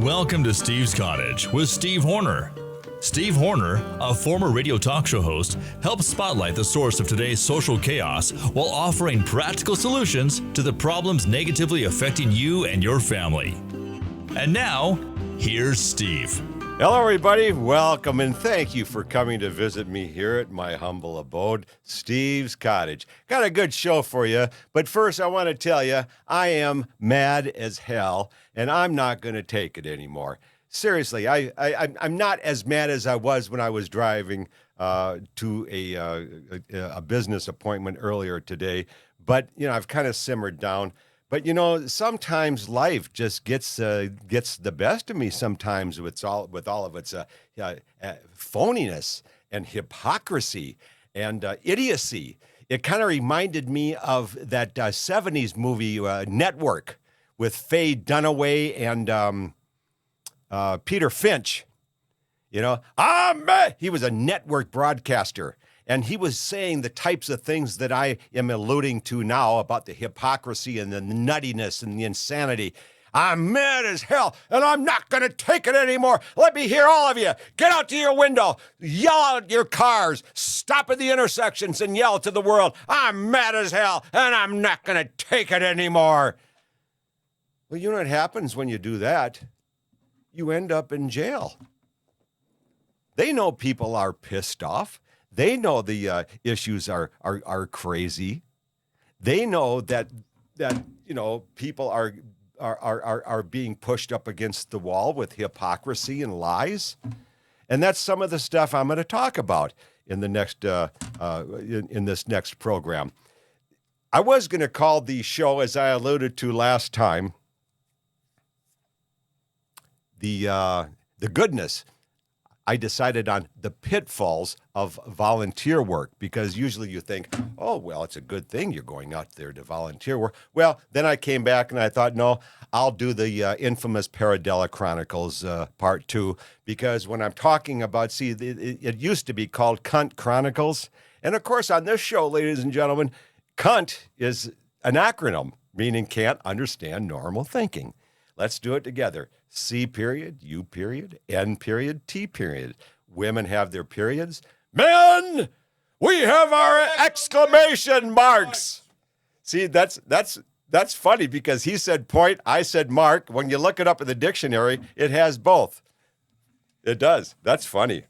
Welcome to Steve's Cottage with Steve Horner. Steve Horner, a former radio talk show host, helps spotlight the source of today's social chaos while offering practical solutions to the problems negatively affecting you and your family. And now, here's Steve. Hello, everybody. Welcome and thank you for coming to visit me here at my humble abode, Steve's Cottage. Got a good show for you, but first I want to tell you I am mad as hell, and I'm not going to take it anymore. Seriously, I'm not as mad as I was when I was driving to a business appointment earlier today, but I've kind of simmered down. But sometimes life just gets the best of me. Sometimes with all of its phoniness and hypocrisy and idiocy. It kind of reminded me of that '70s movie Network with Faye Dunaway and Peter Finch. He was a network broadcaster. And he was saying the types of things that I am alluding to now about the hypocrisy and the nuttiness and the insanity. I'm mad as hell, and I'm not going to take it anymore. Let me hear all of you. Get out to your window, yell at your cars, stop at the intersections and yell to the world, I'm mad as hell, and I'm not going to take it anymore. Well, you know what happens when you do that? You end up in jail. They know people are pissed off. They know the issues are crazy. They know that people are being pushed up against the wall with hypocrisy and lies, and that's some of the stuff I'm going to talk about in the next in this next program. I was going to call the show, as I alluded to last time, the goodness. I decided on the pitfalls of volunteer work, because usually you think, oh, well, it's a good thing you're going out there to volunteer work. Well, then I came back and I thought, no, I'll do the infamous Paradela Chronicles part 2, because when I'm talking about, it used to be called Cunt Chronicles. And of course, on this show, ladies and gentlemen, cunt is an acronym, meaning can't understand normal thinking. Let's do it together. C period, U period, N period, T period. Women have their periods. Men, we have our exclamation marks. See, that's funny, because he said point, I said mark. When you look it up in the dictionary, it has both. It does. That's funny.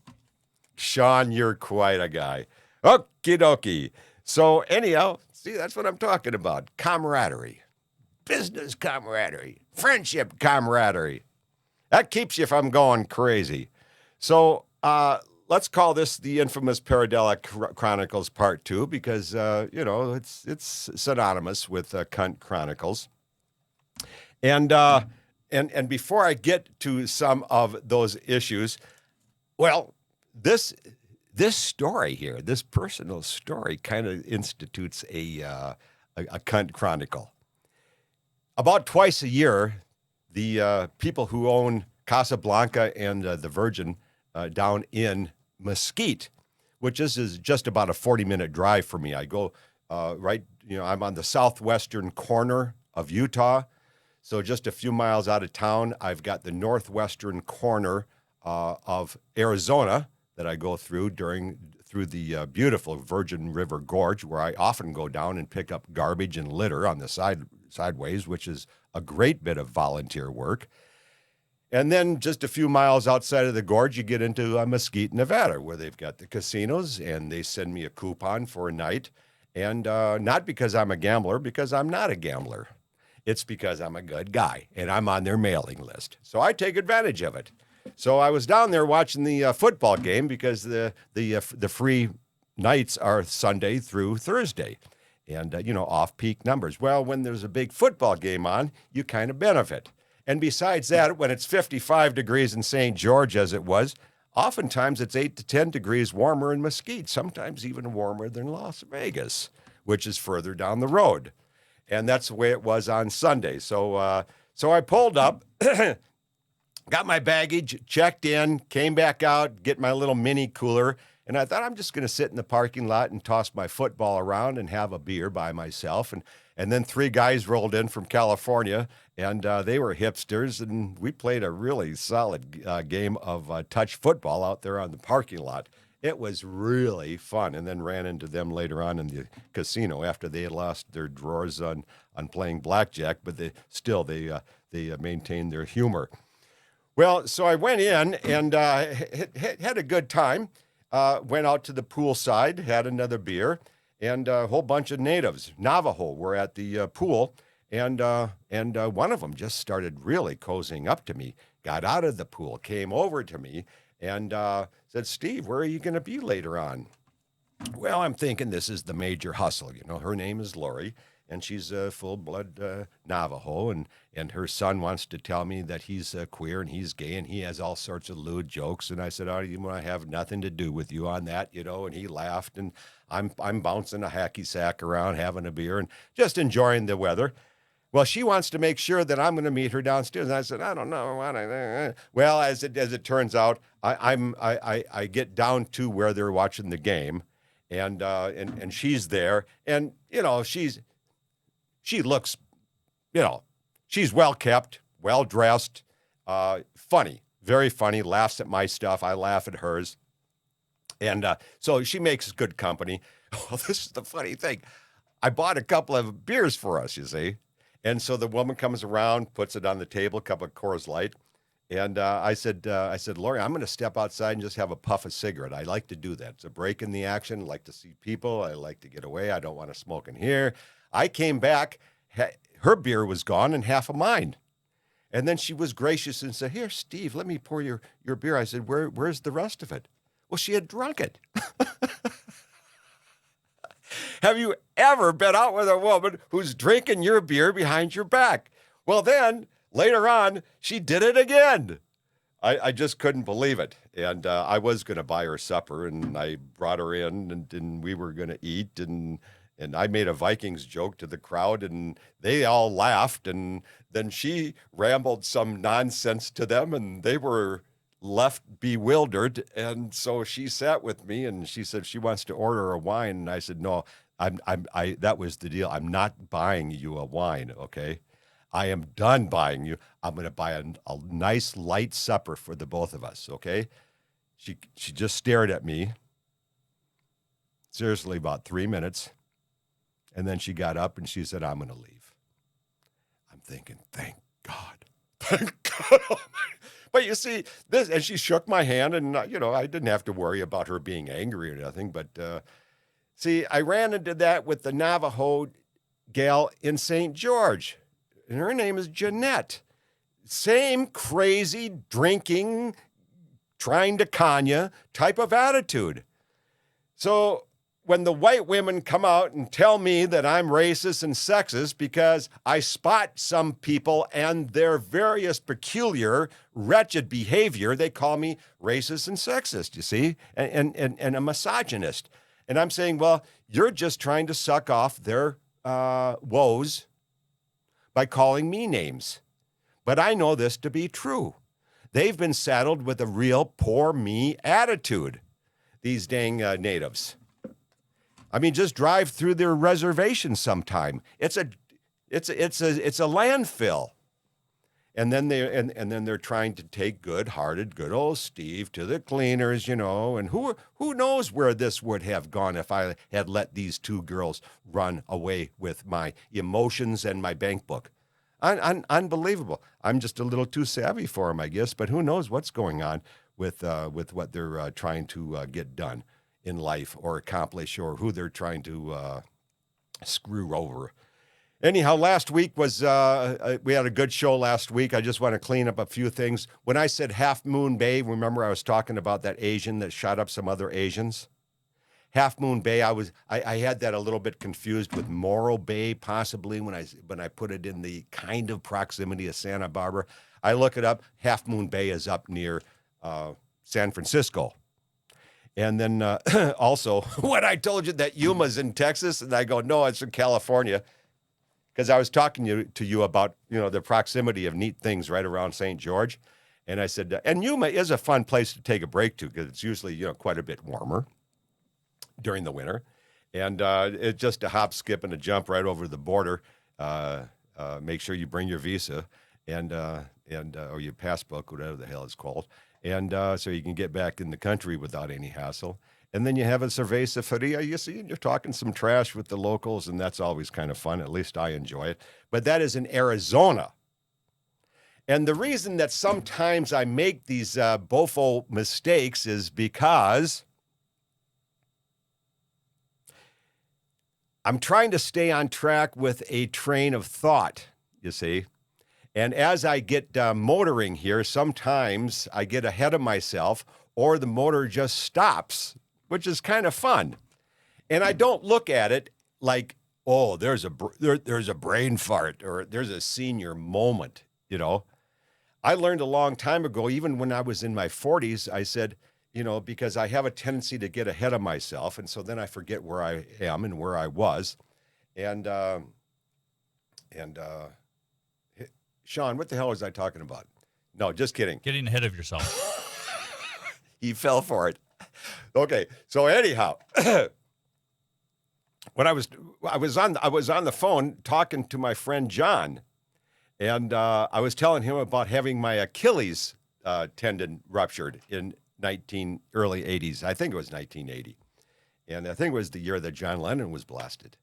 Sean, you're quite a guy. Okie dokie. So anyhow, see, that's what I'm talking about. Camaraderie. Business camaraderie. Friendship camaraderie. That keeps you from going crazy. So let's call this the infamous Paradela Chronicles Part 2, because, it's synonymous with Cunt Chronicles. And before I get to some of those issues, well, this story here, this personal story, kind of institutes a Cunt Chronicle. About twice a year, the people who own Casablanca and the Virgin down in Mesquite, which is just about a 40-minute drive for me. I go I'm on the southwestern corner of Utah, so just a few miles out of town. I've got the northwestern corner of Arizona that I go through through the beautiful Virgin River Gorge, where I often go down and pick up garbage and litter on the sideways, which is a great bit of volunteer work. And then just a few miles outside of the gorge, you get into Mesquite, Nevada, where they've got the casinos, and they send me a coupon for a night. And not because I'm a gambler, because I'm not a gambler. It's because I'm a good guy, and I'm on their mailing list. So I take advantage of it. So I was down there watching the football game, because the free nights are Sunday through Thursday. And, off-peak numbers. Well, when there's a big football game on, you kind of benefit. And besides that, when it's 55 degrees in St. George, as it was, oftentimes it's 8 to 10 degrees warmer in Mesquite, sometimes even warmer than Las Vegas, which is further down the road. And that's the way it was on Sunday. So I pulled up, got my baggage, checked in, came back out, get my little mini cooler, and I thought I'm just going to sit in the parking lot and toss my football around and have a beer by myself. And And then 3 guys rolled in from California, and they were hipsters, and we played a really solid game of touch football out there on the parking lot. It was really fun, and then ran into them later on in the casino after they had lost their drawers on playing blackjack, but they maintained their humor. Well, so I went in and had a good time. Went out to the poolside, had another beer, and a whole bunch of natives, Navajo, were at the pool, and one of them just started really cozying up to me, got out of the pool, came over to me, and said, "Steve, where are you going to be later on?" Well, I'm thinking this is the major hustle. Her name is Lori, and she's a full-blood Navajo, and her son wants to tell me that he's queer and he's gay and he has all sorts of lewd jokes. And I said, "Oh, I have nothing to do with you on that," and he laughed, and I'm bouncing a hacky sack around, having a beer, and just enjoying the weather. Well, she wants to make sure that I'm going to meet her downstairs, and I said, "I don't know." Well, as it turns out, I get down to where they're watching the game, and she's there, and she looks, she's well kept, well dressed, funny, very funny, laughs at my stuff. I laugh at hers. And so she makes good company. Well, this is the funny thing. I bought a couple of beers for us, you see. And so the woman comes around, puts it on the table, a cup of Coors Light. And I said, "Lori, I'm going to step outside and just have a puff of cigarette. I like to do that. It's a break in the action. I like to see people. I like to get away. I don't want to smoke in here." I came back. Her beer was gone and half of mine. And then she was gracious and said, "Here, Steve, let me pour your beer." I said, "Where's the rest of it?" Well, she had drunk it. Have you ever been out with a woman who's drinking your beer behind your back? Well, then later on, she did it again. I just couldn't believe it. And I was going to buy her supper, and I brought her in, and we were going to eat, and I made a Vikings joke to the crowd, and they all laughed, and then she rambled some nonsense to them, and they were left bewildered. And so she sat with me, and she said she wants to order a wine, and I said, "No, that was the deal. I'm not buying you a wine, okay? I am done buying you. I'm going to buy a nice light supper for the both of us, okay?" She just stared at me, seriously, about 3 minutes, and then she got up and she said, "I'm going to leave." I'm thinking, thank God. Thank God. But you see, this, and she shook my hand, and I didn't have to worry about her being angry or nothing. But see, I ran into that with the Navajo gal in St. George, and her name is Jeanette. Same crazy drinking, trying to con you type of attitude. So when the white women come out and tell me that I'm racist and sexist because I spot some people and their various peculiar, wretched behavior, they call me racist and sexist, you see, and a misogynist. And I'm saying, well, you're just trying to suck off their woes by calling me names. But I know this to be true. They've been saddled with a real poor me attitude, these dang natives. I mean, just drive through their reservation sometime. It's a landfill. And then they're trying to take good-hearted, good old Steve to the cleaners, and who knows where this would have gone if I had let these 2 girls run away with my emotions and my bank book. Unbelievable. I'm just a little too savvy for them, I guess, but who knows what's going on with what they're trying to get done in life or accomplish, or who they're trying to screw over. Anyhow, last week was, we had a good show last week. I just want to clean up a few things. When I said Half Moon Bay, remember I was talking about that Asian that shot up some other Asians? Half Moon Bay, I had that a little bit confused with Morro Bay, possibly, when I put it in the kind of proximity of Santa Barbara. I look it up. Half Moon Bay is up near San Francisco. And then also, when I told you that Yuma's in Texas, and I go, no, it's in California, because I was talking to you about, the proximity of neat things right around St. George. And I said, and Yuma is a fun place to take a break to, because it's usually, quite a bit warmer during the winter. And it's just a hop, skip, and a jump right over the border. Make sure you bring your visa and or your passbook, whatever the hell it's called, and so you can get back in the country without any hassle. And then you have a cerveza fria. You see, you're talking some trash with the locals, and that's always kind of fun. At least I enjoy it. But that is in Arizona. And the reason that sometimes I make these bofo mistakes is because I'm trying to stay on track with a train of thought, you see. And as I get motoring here, sometimes I get ahead of myself or the motor just stops, which is kind of fun. And I don't look at it like, oh, there's a brain fart or there's a senior moment, you know. I learned a long time ago, even when I was in my 40s, I said, you know, because I have a tendency to get ahead of myself. And so then I forget where I am and where I was. And Sean, what the hell was I talking about? No, just kidding. Getting ahead of yourself. He fell for it. Okay. So anyhow, when I was on the phone talking to my friend John, and I was telling him about having my Achilles tendon ruptured in early 80s. I think it was 1980. And I think it was the year that John Lennon was blasted.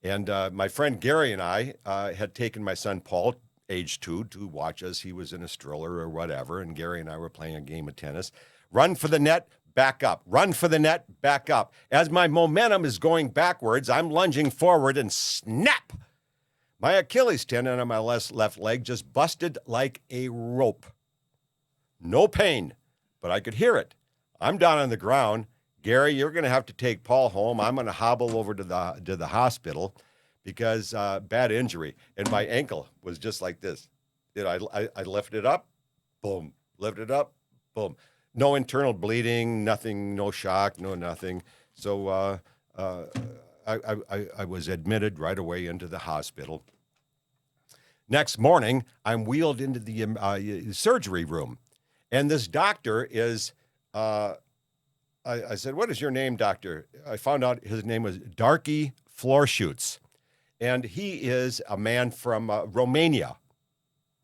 And my friend Gary and I had taken my son Paul, age 2, to watch us. He was in a stroller or whatever. And Gary and I were playing a game of tennis. Run for the net, back up. Run for the net, back up. As my momentum is going backwards, I'm lunging forward and snap! My Achilles tendon on my left leg just busted like a rope. No pain, but I could hear it. I'm down on the ground. Gary, you're going to have to take Paul home. I'm going to hobble over to the hospital because bad injury. And my ankle was just like this. You know, I lifted it up, boom. Lifted it up, boom. No internal bleeding, nothing, no shock, no nothing. So I was admitted right away into the hospital. Next morning, I'm wheeled into the surgery room. And this doctor is, I said, what is your name, doctor? I found out his name was Darky Floorshoots. And he is a man from Romania.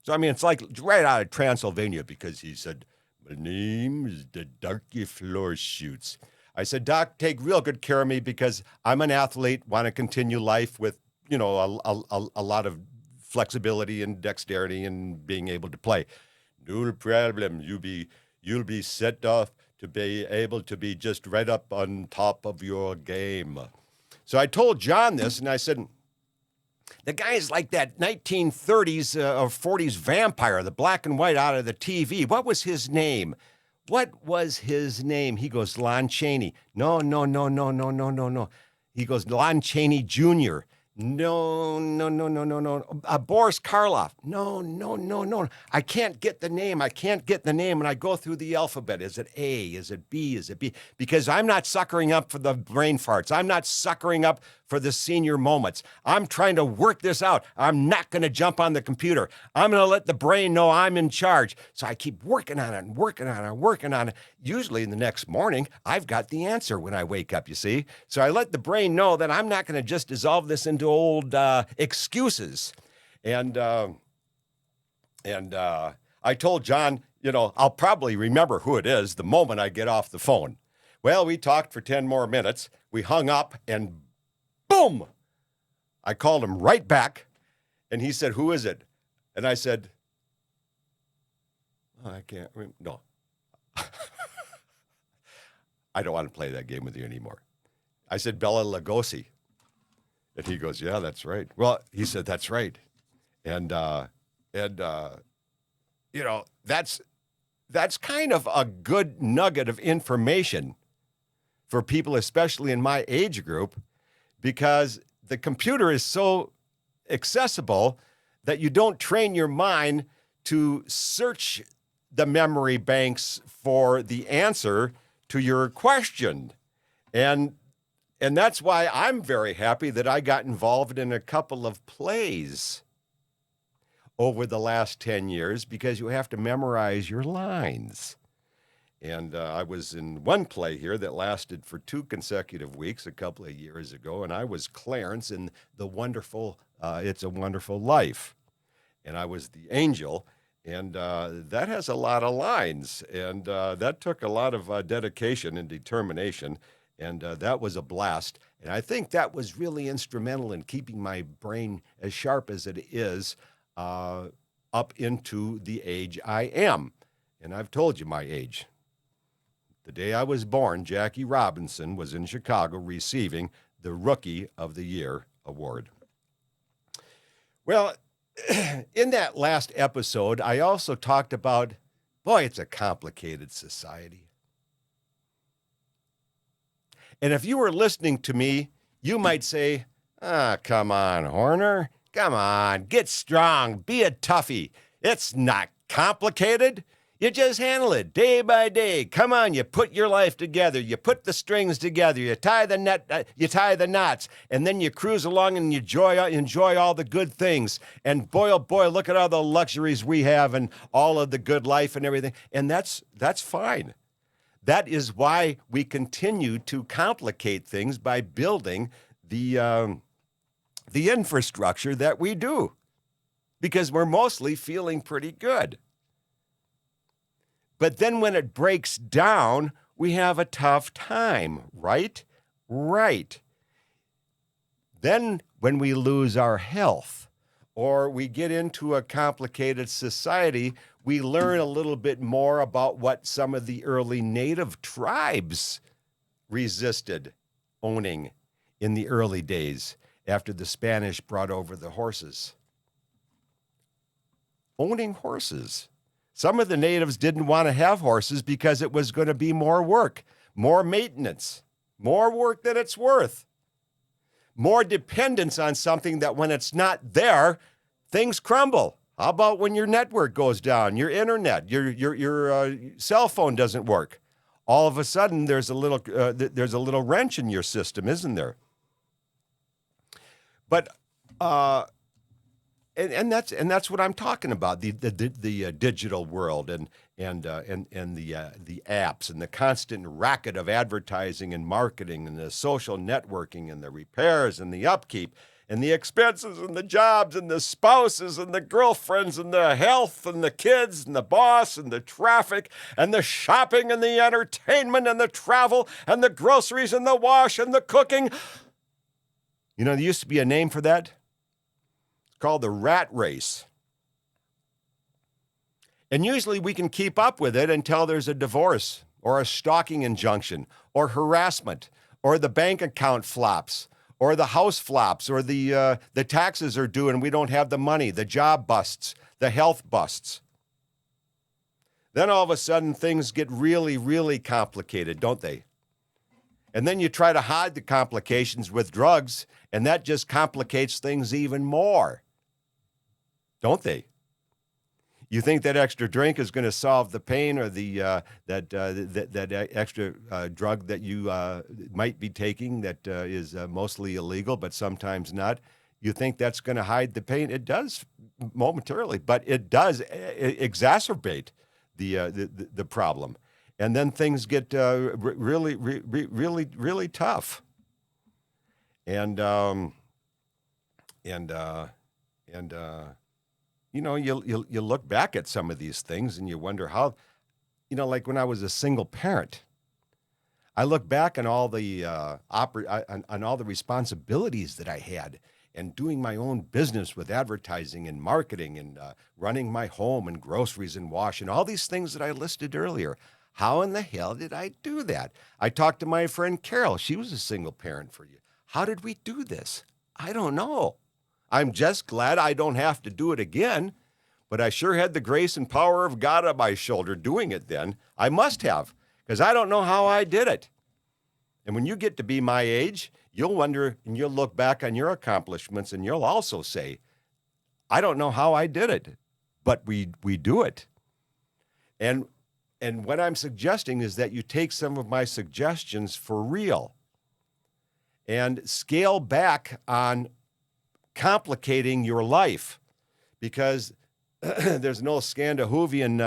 So, I mean, it's like right out of Transylvania because he said, my name is the Darky Floorshoots. I said, Doc, take real good care of me because I'm an athlete, want to continue life with, you know, a lot of flexibility and dexterity and being able to play. No problem. You'll be set off to be able to be just right up on top of your game. So I told John this, and I said, the guy is like that 1930s or 40s vampire, the black and white out of the TV. What was his name? What was his name? He goes, Lon Chaney. No. He goes, Lon Chaney Jr. No. Boris Karloff. No. I can't get the name. And I go through the alphabet. Is it A? Is it B? Is it B? Because I'm not suckering up for the brain farts. I'm not suckering up for the senior moments. I'm trying to work this out. I'm not going to jump on the computer. I'm going to let the brain know I'm in charge. So I keep working on it. Usually the next morning, I've got the answer when I wake up, you see. So I let the brain know that I'm not going to just dissolve this into old excuses. And I told John, you know, I'll probably remember who it is the moment I get off the phone. Well, we talked for 10 more minutes. We hung up and boom! I called him right back, and he said, who is it? And I said, oh, I can't remember. No. I don't want to play that game with you anymore. I said, Bela Lugosi. And he goes, yeah, that's right. Well, he said, that's right. And you know, that's kind of a good nugget of information for people, especially in my age group, because the computer is so accessible that you don't train your mind to search the memory banks for the answer to your question. And that's why I'm very happy that I got involved in a couple of plays over the last 10 years, because you have to memorize your lines. And I was in one play here that lasted for 2 consecutive weeks a couple of years ago, and I was Clarence in the wonderful It's a Wonderful Life. And I was the angel, and that has a lot of lines, and that took a lot of dedication and determination, and that was a blast. And I think that was really instrumental in keeping my brain as sharp as it is up into the age I am. And I've told you my age. The day I was born, Jackie Robinson was in Chicago receiving the Rookie of the Year award. Well, in that last episode, I also talked about, boy, it's a complicated society. And if you were listening to me, you might say, come on, Horner. Come on, get strong, be a toughie. It's not complicated. You just handle it day by day. Come on, you put your life together. You put the strings together. You tie the you tie the knots, and then you cruise along and you enjoy all the good things. And boy, oh boy, look at all the luxuries we have and all of the good life and everything. And that's fine. That is why we continue to complicate things by building the infrastructure that we do, because we're mostly feeling pretty good. But then when it breaks down, we have a tough time, right? Right. Then when we lose our health or we get into a complicated society, we learn a little bit more about what some of the early native tribes resisted owning in the early days after the Spanish brought over the horses. Owning horses. Some of the natives didn't want to have horses because it was going to be more work, more maintenance, more work than it's worth, more dependence on something that when it's not there, things crumble. How about when your network goes down, your internet, your cell phone doesn't work? All of a sudden, there's a little wrench in your system, isn't there? But And that's what I'm talking about, the digital world and the apps and the constant racket of advertising and marketing and the social networking and the repairs and the upkeep and the expenses and the jobs and the spouses and the girlfriends and the health and the kids and the boss and the traffic and the shopping and the entertainment and the travel and the groceries and the wash and the cooking. You know, there used to be a name for that. Called the rat race. And usually we can keep up with it until there's a divorce or a stalking injunction or harassment or the bank account flops or the house flops or the taxes are due and we don't have the money, the job busts, the health busts. Then all of a sudden things get really, really complicated, don't they? And then you try to hide the complications with drugs, and that just complicates things even more. Don't they? You think that extra drink is going to solve the pain, or that extra drug that you might be taking that is mostly illegal, but sometimes not? You think that's going to hide the pain? It does momentarily, but it does exacerbate the problem, and then things get really tough. And you know, you look back at some of these things and you wonder how, you know, like when I was a single parent, I look back on all the on all the responsibilities that I had, and doing my own business with advertising and marketing and running my home and groceries and wash and all these things that I listed earlier. How in the hell did I do that? I talked to my friend Carol. She was a single parent for you. How did we do this? I don't know. I'm just glad I don't have to do it again, but I sure had the grace and power of God on my shoulder doing it then. I must have, because I don't know how I did it. And when you get to be my age, you'll wonder and you'll look back on your accomplishments and you'll also say, I don't know how I did it, but we do it. And what I'm suggesting is that you take some of my suggestions for real and scale back on complicating your life, because there's an old Scandinavian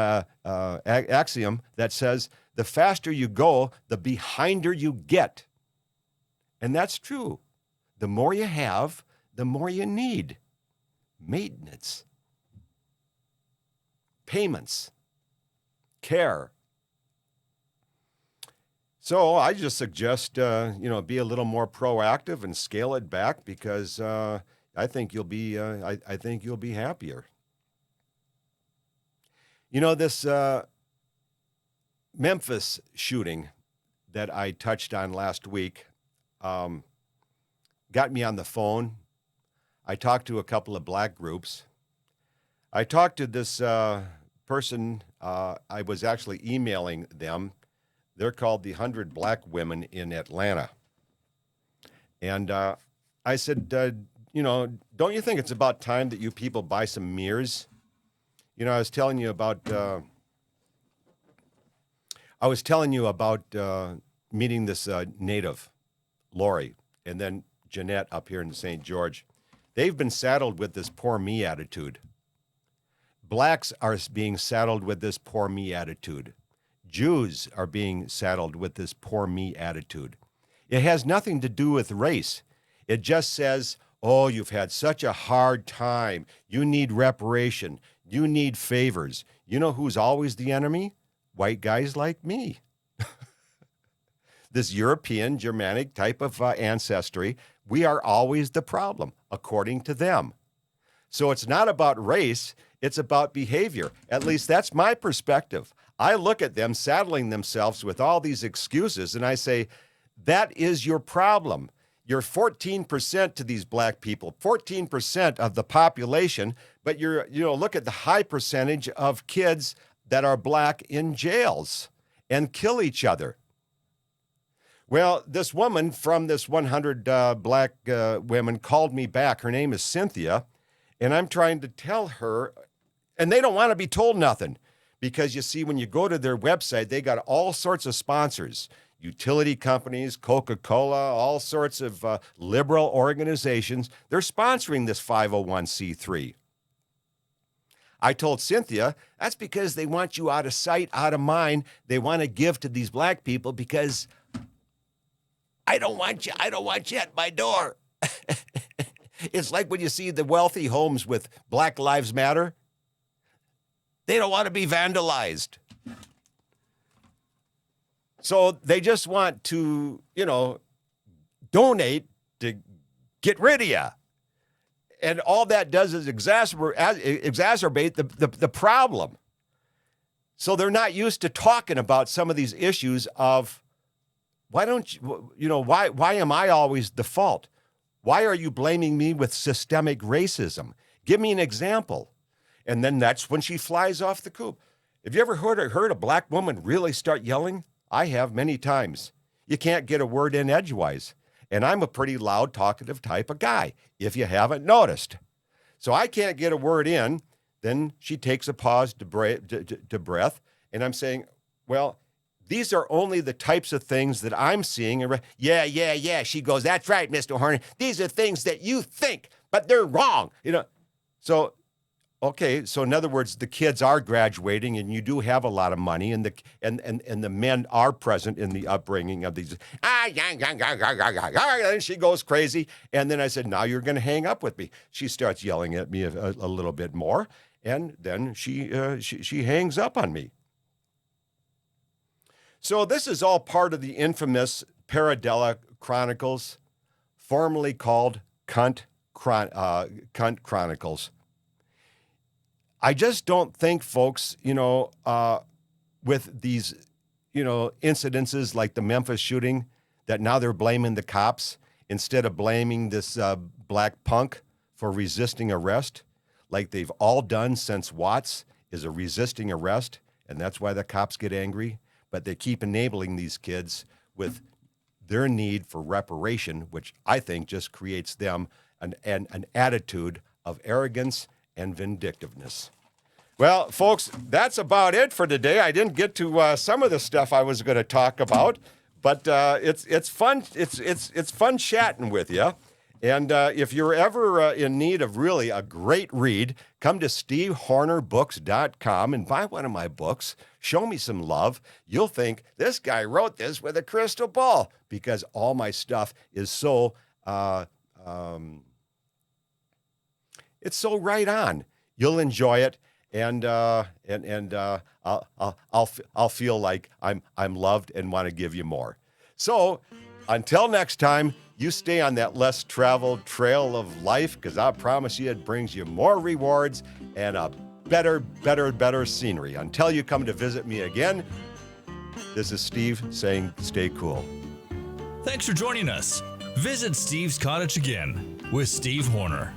axiom that says, the faster you go, the behinder you get. And that's true. The more you have, the more you need. Maintenance, payments, care. So I just suggest, be a little more proactive and scale it back, because I think you'll be, I think you'll be happier. This Memphis shooting that I touched on last week got me on the phone. I talked to a couple of black groups. I talked to this person. I was actually emailing them. They're called the 100 Black Women in Atlanta. And I said, don't you think it's about time that you people buy some mirrors? I was telling you about meeting this native, Lori, and then Jeanette up here in St. George. They've been saddled with this poor me attitude. Blacks are being saddled with this poor me attitude. Jews are being saddled with this poor me attitude. It has nothing to do with race. It just says, oh, you've had such a hard time. You need reparation. You need favors. You know who's always the enemy? White guys like me. This European, Germanic type of ancestry, we are always the problem, according to them. So it's not about race, it's about behavior. At least that's my perspective. I look at them saddling themselves with all these excuses, and I say, that is your problem. You're 14% to these black people, 14% of the population, but look at the high percentage of kids that are black in jails and kill each other. Well, this woman from this 100 black women called me back. Her name is Cynthia, and I'm trying to tell her, and they don't want to be told nothing, because you see, when you go to their website, they got all sorts of sponsors, utility companies, Coca-Cola, all sorts of liberal organizations. They're sponsoring this 501c3. I told Cynthia, that's because they want you out of sight, out of mind. They want to give to these black people because I don't want you at my door. It's like when you see the wealthy homes with Black Lives Matter. They don't want to be vandalized. So they just want to, donate to get rid of you. And all that does is exacerbate the problem. So they're not used to talking about some of these issues of, why am I always the fault? Why are you blaming me with systemic racism? Give me an example. And then that's when she flies off the coop. Have you ever heard a black woman really start yelling? I have many times. You can't get a word in edgewise. And I'm a pretty loud, talkative type of guy, if you haven't noticed. So I can't get a word in. Then she takes a pause to breath. And I'm saying, well, these are only the types of things that I'm seeing. Yeah. She goes, that's right, Mr. Horner. These are things that you think, but they're wrong. So, okay. So in other words, the kids are graduating, and you do have a lot of money, and the men are present in the upbringing of these. And she goes crazy. And then I said, now you're going to hang up with me. She starts yelling at me a little bit more, and then she hangs up on me. So this is all part of the infamous Paradela Chronicles, formerly called Cunt Chronicles. I just don't think, folks, with these, incidences like the Memphis shooting, that now they're blaming the cops instead of blaming this black punk for resisting arrest, like they've all done since Watts is a resisting arrest, and that's why the cops get angry. But they keep enabling these kids with their need for reparation, which I think just creates them an attitude of arrogance and vindictiveness. Well, folks, that's about it for today. I didn't get to some of the stuff I was going to talk about, but it's fun. It's fun chatting with you. And if you're ever in need of really a great read, come to stevehornerbooks.com and buy one of my books. Show me some love. You'll think, this guy wrote this with a crystal ball, because all my stuff is so, it's so right on. You'll enjoy it, and I'll feel like I'm loved and want to give you more. So until next time, you stay on that less traveled trail of life, because I promise you it brings you more rewards and a better scenery. Until you come to visit me again, this is Steve saying stay cool. Thanks for joining us. Visit Steve's Cottage again with Steve Horner.